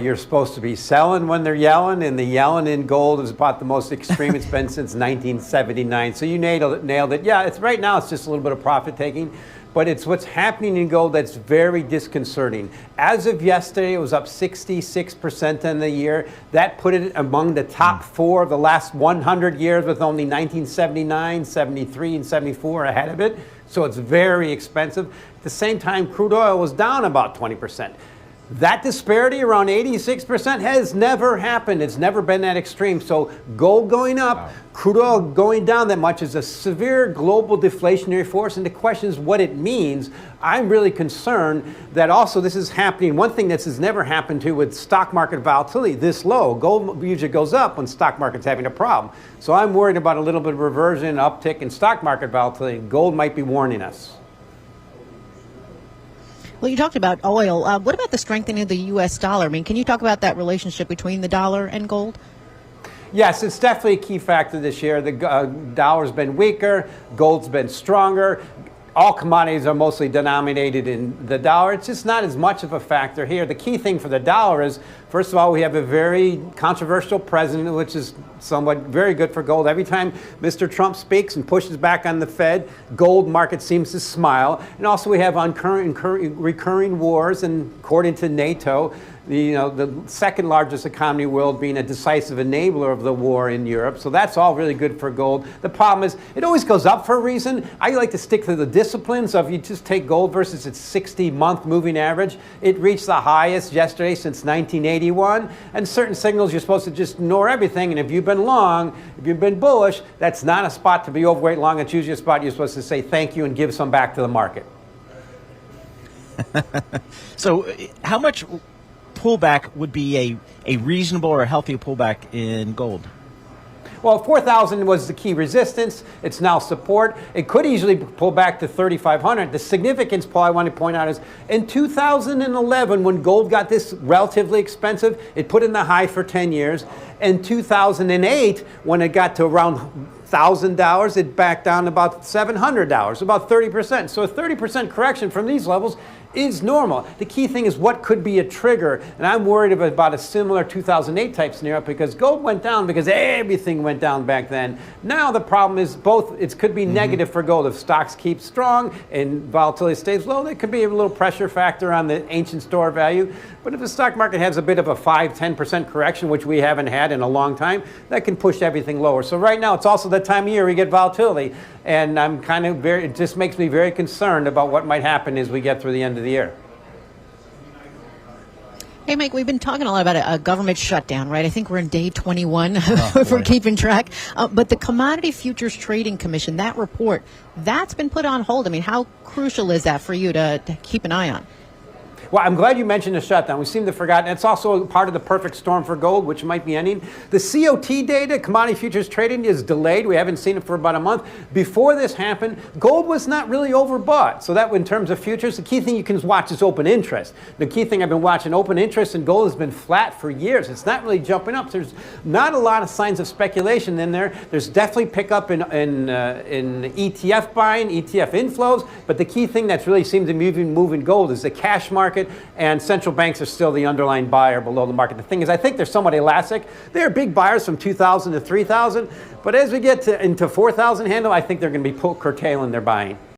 You're supposed to be selling when they're yelling, and the yelling in gold is about the most extreme it's been since 1979. So you nailed it. Yeah, right now it's just a little bit of profit taking, but it's what's happening in gold that's very disconcerting. As of yesterday, it was up 66% in the year. That put it among the top four of the last 100 years, with only 1979, 73, and 74 ahead of it. So it's very expensive. At the same time, crude oil was down about 20%. That disparity around 86% has never happened. It's never been that extreme. So gold going up, crude oil going down that much is a severe global deflationary force. And the question is what it means. I'm really concerned that also this is happening. One thing that has never happened to with stock market volatility this low. Gold usually goes up when stock market's having a problem. So I'm worried about a little bit of reversion, uptick in stock market volatility. Gold might be warning us. Well, you talked about oil. What about the strengthening of the U.S. dollar? I mean, can you talk about that relationship between the dollar and gold? Yes, it's definitely a key factor this year. The dollar's been weaker, gold's been stronger. All commodities are mostly denominated in the dollar. It's just not as much of a factor here. The key thing for the dollar is, first of all, we have a very controversial president, which is somewhat very good for gold. Every time Mr. Trump speaks and pushes back on the Fed, gold market seems to smile. And also we have recurring wars, and according to NATO, the second largest economy in the world being a decisive enabler of the war in Europe. So that's all really good for gold. The problem is it always goes up for a reason. I like to stick to the disciplines of, you just take gold versus its 60-month moving average. It reached the highest yesterday since 1981. And certain signals, you're supposed to just ignore everything. And if you've been long, if you've been bullish, that's not a spot to be overweight long. It's usually a spot you're supposed to say thank you and give some back to the market. So how much pullback would be a reasonable or a healthy pullback in gold? Well, 4,000 was the key resistance. It's now support. It could easily pull back to 3,500. The significance, Paul, I want to point out is in 2011, when gold got this relatively expensive, it put in the high for 10 years. In 2008, when it got to around $1,000, it backed down about $700, about 30%. So a 30% correction from these levels is normal. The key thing is what could be a trigger, and I'm worried about a similar 2008 type scenario, because gold went down because everything went down back then. Now the problem is both. It could be negative for gold if stocks keep strong and volatility stays low. There could be a little pressure factor on the ancient store value. But if the stock market has a bit of a 5-10% correction, which we haven't had in a long time, that can push everything lower. So right now it's also the time of year we get volatility, and I'm kind of it just makes me very concerned about what might happen as we get through the end of the year. Hey, Mike, we've been talking a lot about a government shutdown, right? I think we're in day 21 if we're keeping track. But the Commodity Futures Trading Commission, that report, that's been put on hold. I mean, how crucial is that for you to keep an eye on? Well, I'm glad you mentioned the shutdown. We seem to have forgotten. It's also part of the perfect storm for gold, which might be ending. The COT data, commodity futures trading, is delayed. We haven't seen it for about a month. Before this happened, gold was not really overbought. So that, in terms of futures, the key thing you can watch is open interest. The key thing I've been watching, open interest in gold has been flat for years. It's not really jumping up. There's not a lot of signs of speculation in there. There's definitely pickup in ETF buying, ETF inflows. But the key thing that's really seems to be moving gold is the cash market. And central banks are still the underlying buyer below the market. The thing is, I think they're somewhat elastic. They're big buyers from 2,000 to 3,000. But as we get into 4,000 handle, I think they're going to be curtailing their buying.